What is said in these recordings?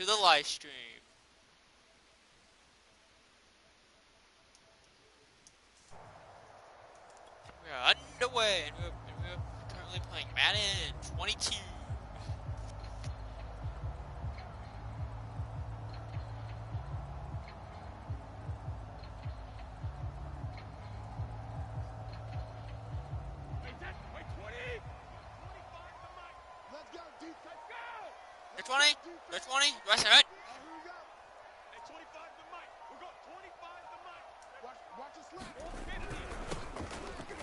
to the live stream. We are underway, and we're currently playing Madden 22. They're 20. They're 20. Do I say right?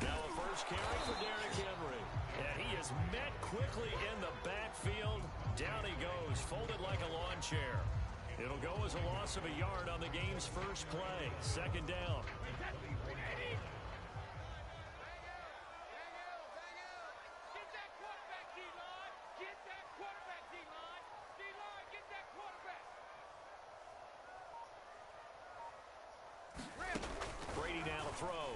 Now a first carry for Derrick Henry. And he is met quickly in the backfield. Down he goes, folded like a lawn chair. It'll go as a loss of a yard on the game's first play. Second down. Brady now to throw.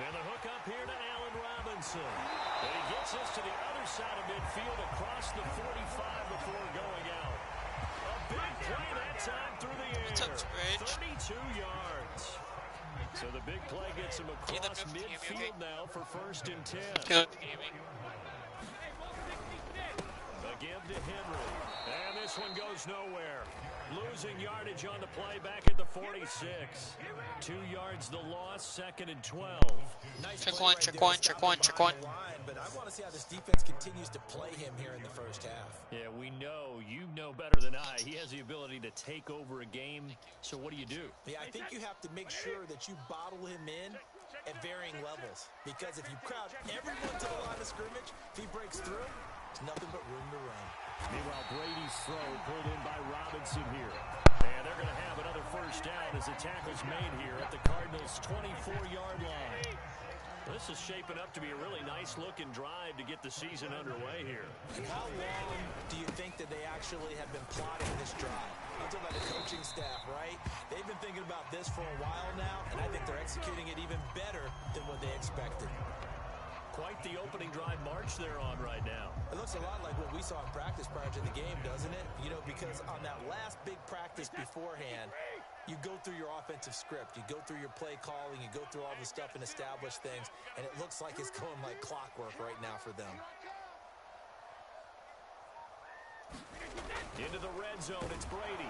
And the hook up here to Allen Robinson. And he gets this to the other side of midfield across the 45 before going out. A big play that time through the air. 32 yards. So the big play gets him across midfield now for 1st and 10. A give to Henry. And this one goes nowhere. Losing yardage on the play back at the 46. 2 yards the loss, 2nd and 12. Nice check one. But I want to see how this defense continues to play him here in the first half. Yeah, we know. You know better than I. He has the ability to take over a game. So what do you do? Yeah, I think you have to make sure that you bottle him in at varying levels. Because if you crowd everyone to the line of scrimmage, if he breaks through, there's nothing but room to run. Meanwhile, Brady's throw pulled in by Robinson here. And they're going to have another first down as the tackle's made here at the Cardinals' 24-yard line. This is shaping up to be a really nice-looking drive to get the season underway here. And how long do you think that they actually have been plotting this drive? I'm talking about the coaching staff, right? They've been thinking about this for a while now, and I think they're executing it even better than what they expected. Quite the opening drive march they're on right now. It looks a lot like what we saw in practice prior to the game, doesn't it? You know, because on that last big practice beforehand, you go through your offensive script, you go through your play calling, you go through all the stuff and establish things, and it looks like it's going like clockwork right now for them. Into the red zone, it's Brady.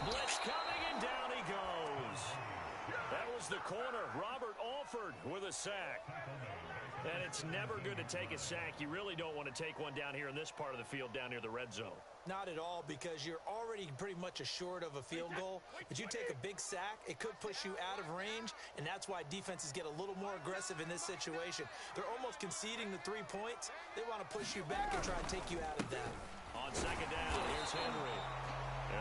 Blitz coming, and down he goes. That was the corner. Robert Alford with a sack. And it's never good to take a sack. You really don't want to take one down here in this part of the field down near the red zone. Not at all, because you're already pretty much assured of a field goal. But you take a big sack, it could push you out of range, and that's why defenses get a little more aggressive in this situation. They're almost conceding the 3 points. They want to push you back and try and take you out of that. On second down, here's Henry.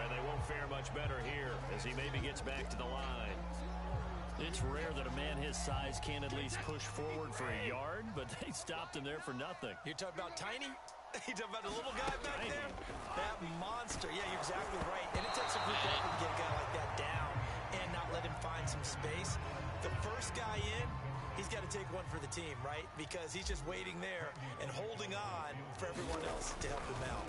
And they won't fare much better here as he maybe gets back to the line. It's rare that a man his size can at least push forward for a yard, but they stopped him there for nothing. You're talking about Tiny? You're talking about the little guy back there? That monster. Yeah, you're exactly right. And it takes a group effort to get a guy like that down and not let him find some space. The first guy in, he's got to take one for the team, right? Because he's just waiting there and holding on for everyone else to help him out.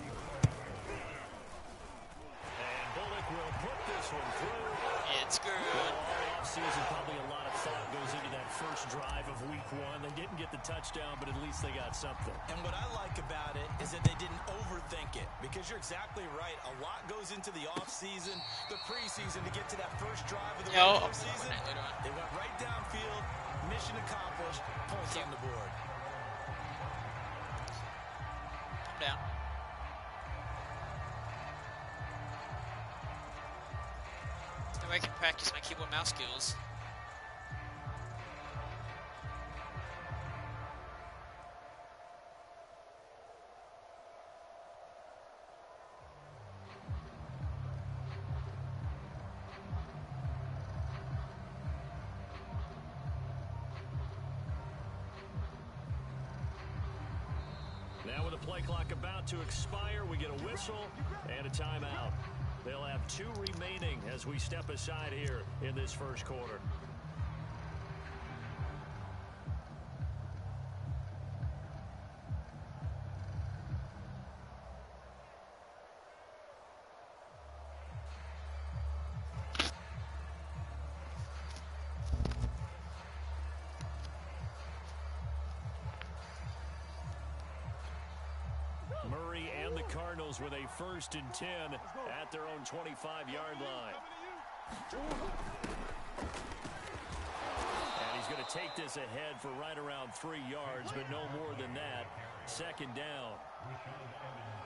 And Bullock will put this one through. It's good. All offseason, probably a lot of thought goes into that first drive of week 1. They didn't get the touchdown, but at least they got something. And what I like about it is that they didn't overthink it, because you're exactly right. A lot goes into the offseason, the preseason to get to that first drive of the regular season. They went right downfield, mission accomplished, points on the board. I'm down. No way I can practice my keyboard mouse skills. Now with the play clock about to expire, we get a whistle and a timeout. They'll have 2 remaining as we step aside here in this first quarter. carry, and the Cardinals with a 1st and 10 at their own 25-yard line. And he's going to take this ahead for right around 3 yards, but no more than that. 2nd down.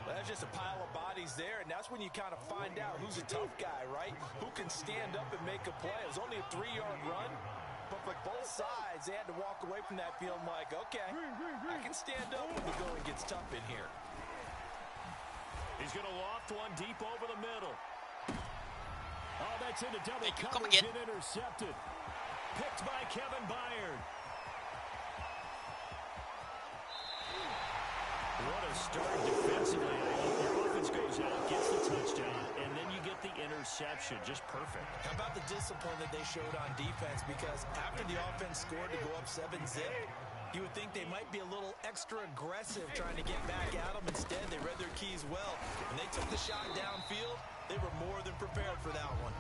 Well, that's just a pile of bodies there, and that's when you kind of find out who's a tough guy, right? Who can stand up and make a play. It was only a 3-yard run, but for both sides, they had to walk away from that feeling like, okay, I can stand up when the going gets tough in here. He's going to loft one deep over the middle. Oh, that's into double Come coverage again. and intercepted. Picked by Kevin Byard. What a start defensively. Your offense goes out, gets the touchdown, and then you get the interception. Just perfect. How about the discipline that they showed on defense? Because after the offense scored to go up 7-zip, you would think they might be a little extra aggressive trying to get back at them. Instead, they read their keys well. When they took the shot downfield, they were more than prepared for that one.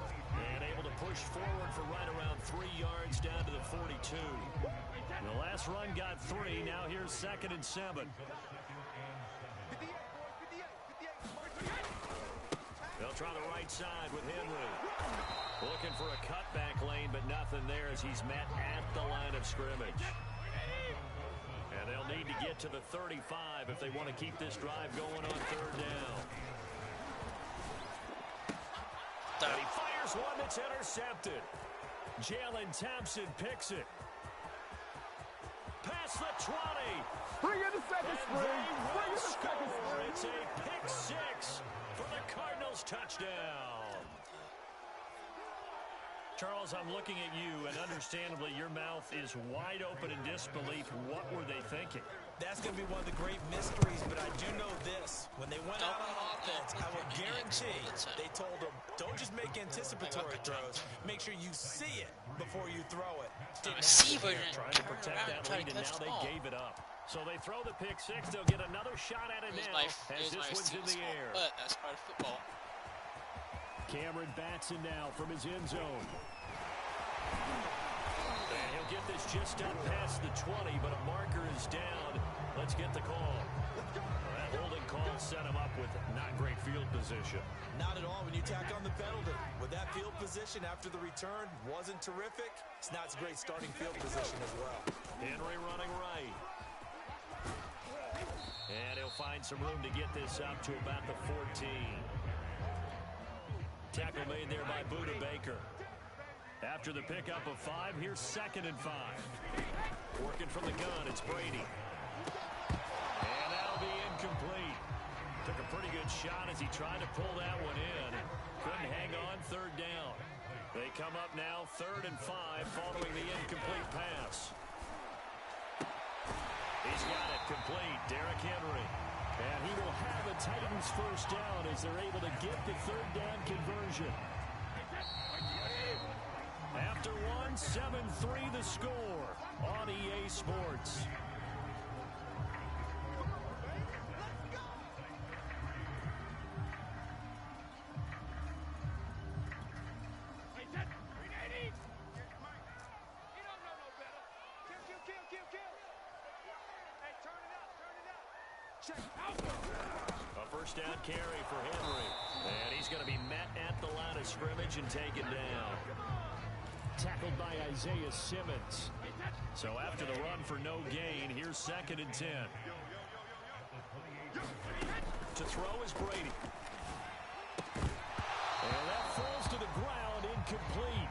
And able to push forward for right around 3 yards down to the 42. The last run got 3. Now here's 2nd and 7. They'll try the right side with Henry. Looking for a cutback lane, but nothing there as he's met at the line of scrimmage. And they'll need to get to the 35 if they want to keep this drive going on 3rd down. And he fires one that's intercepted. Jalen Thompson picks it. Past the 20. Bring in the second And spring. they Bring in will the second score. spring. It's a pick 6 for the Cardinals touchdown. Charles, I'm looking at you, and understandably, your mouth is wide open in disbelief. What were they thinking? That's going to be one of the great mysteries, but I do know this. When they went out on offense, I will guarantee they told them, don't just make anticipatory throws. Make sure you see it before you throw it. Receiver Trying to protect that lead, and now they gave it up. So they throw the pick 6. They'll get another shot at it now as this one's in the air. But that's part of football. Cameron Batson now from his end zone. And he'll get this just up past the 20, but a marker is down. Let's get the call. That holding call set him up with not great field position. Not at all when you tack on the penalty. With that field position after the return wasn't terrific, it's not a great starting field position as well. Henry running right. And he'll find some room to get this up to about the 14. Tackle made there by Buda Baker. After the pickup of 5, here's 2nd and 5. Working from the gun, it's Brady. And that'll be incomplete. Took a pretty good shot as he tried to pull that one in. Couldn't hang on 3rd down. They come up now 3rd and 5 following the incomplete pass. He's got it complete. Derrick Henry. And he will have a Titans 1st down as they're able to get the 3rd down conversion. After 1, 7-3 the score on EA Sports. A 1st down carry for Henry. And he's going to be met at the line of scrimmage and taken down. Tackled by Isaiah Simmons. So after the run for no gain, here's 2nd and 10. To throw is Brady. And that falls to the ground, incomplete.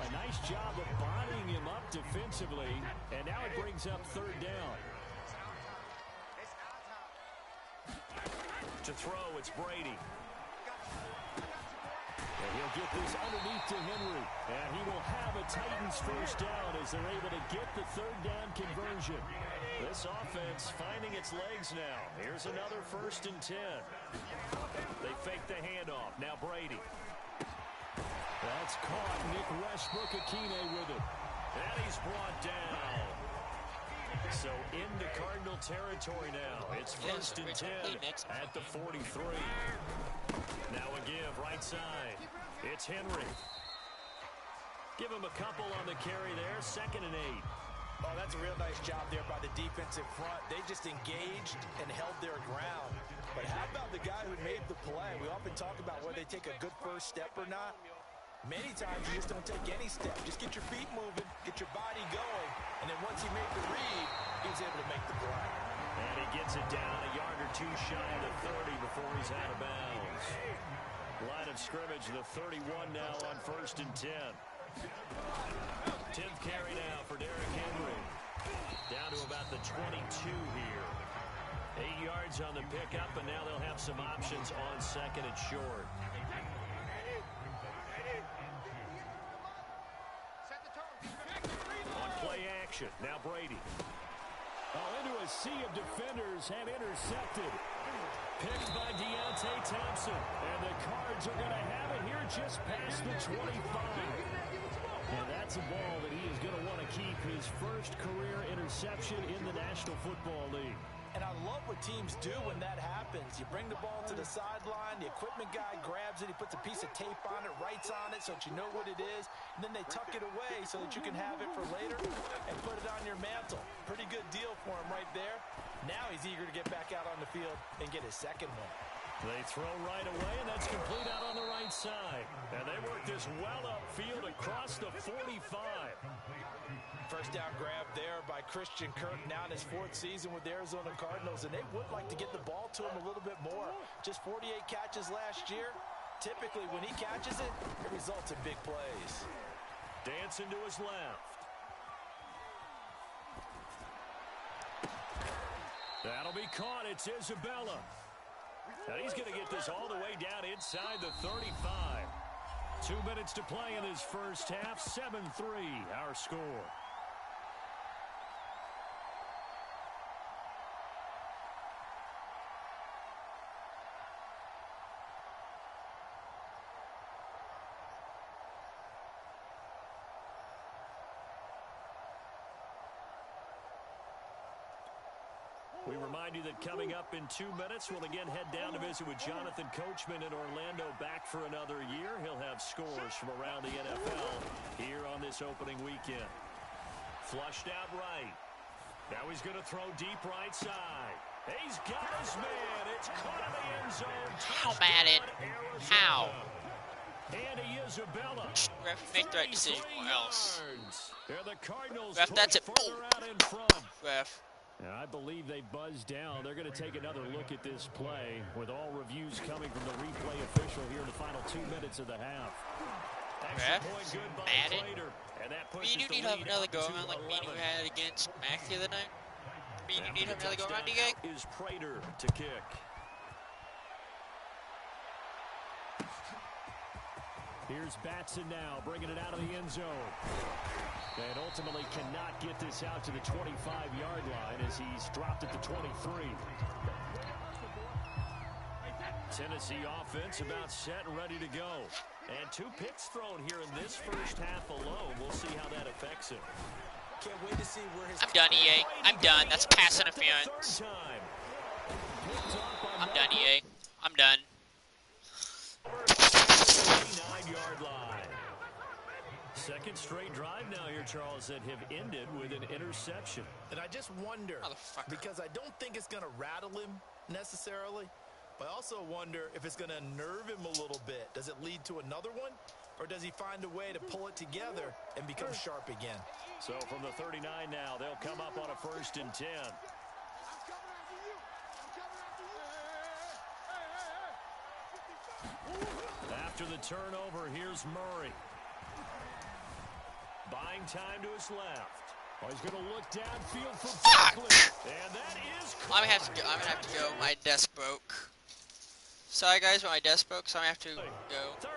A nice job of bodying him up defensively. And now it brings up 3rd down. To throw, it's Brady. And he'll get this underneath to Henry. And he will have a Titans 1st down as they're able to get the 3rd down conversion. This offense finding its legs now. Here's another 1st and 10. They fake the handoff. Now Brady. That's caught. Nick Westbrook-Akine with it. And he's brought down. So into Cardinal territory now. It's 1st and 10 at the 43. Now a give right side. It's Henry. Give him a couple on the carry there. 2nd and 8. Oh, that's a real nice job there by the defensive front. They just engaged and held their ground. But how about the guy who made the play? We often talk about whether they take a good first step or not. Many times you just don't take any step. Just get your feet moving, get your body going, and then once he made the read, he was able to make the play. And he gets it down a yard or two shy of the 30 before he's out of bounds. Line of scrimmage, the 31 now on 1st and 10. 10th carry now for Derrick Henry. Down to about the 22 here. 8 yards on the pickup, and now they'll have some options on 2nd and short. On play action, now Brady. Into a sea of defenders and intercepted. Picked by Deontay Thompson. And the Cards are going to have it here just past the 25. And that's a ball that he is going to want to keep, his first career interception in the National Football League. And I love what teams do when that happens. You bring the ball to the sideline, the equipment guy grabs it, he puts a piece of tape on it, writes on it so that you know what it is, and then they tuck it away so that you can have it for later and put it on your mantle. Pretty good deal for him right there. Now he's eager to get back out on the field and get his second one. They throw right away, and that's complete out on the right side. And they work this well upfield across the 45. First down grab there by Christian Kirk, now in his 4th season with the Arizona Cardinals, and they would like to get the ball to him a little bit more. Just 48 catches last year. Typically, when he catches it, it results in big plays. Dancing to his left. That'll be caught. It's Isabella. Now he's going to get this all the way down inside the 35. 2 minutes to play in his first half. 7-3 our score. We remind you that coming up in 2 minutes, we'll again head down to visit with Jonathan Coachman in Orlando, back for another year. He'll have scores from around the NFL here on this opening weekend. Flushed out right. Now he's going to throw deep right side. He's got his man. It's caught in the end zone. How, Madden? How? Andy Isabella. Ref, make the right decision or else. The Cardinals Ref, that's it. out in front. Ref. And I believe they buzzed down. They're going to take another look at this play with all reviews coming from the replay official here in the final 2 minutes of the half. Ref, point good by Madden. Prater, and that Me pushes and you the need to have lead another out go to around like me and 11. you had against Mac the other night. Me and you need to have After another go the around, touchdown DK. is Prater to kick. Here's Batson now, bringing it out of the end zone. And ultimately cannot get this out to the 25-yard line as he's dropped at the 23. Tennessee offense about set and ready to go. And 2 picks thrown here in this first half alone. We'll see how that affects him. Can't wait to see where his... I'm done, EA. I'm done. That's pass interference. I'm done, EA. I'm done. 39-yard line. Second straight drive now here, Charles, that have ended with an interception. And I just wonder, Motherfucker. because I don't think it's going to rattle him necessarily, but I also wonder if it's going to nerve him a little bit. Does it lead to another one? Or does he find a way to pull it together and become sharp again? So from the 39 now, they'll come up on a 1st and 10. After the turnover, here's Murray. Buying time to his left. Oh, he's going to look downfield for Barkley. And that is I'm gonna have to go. My desk broke. Sorry guys, but my desk broke, so I have to go.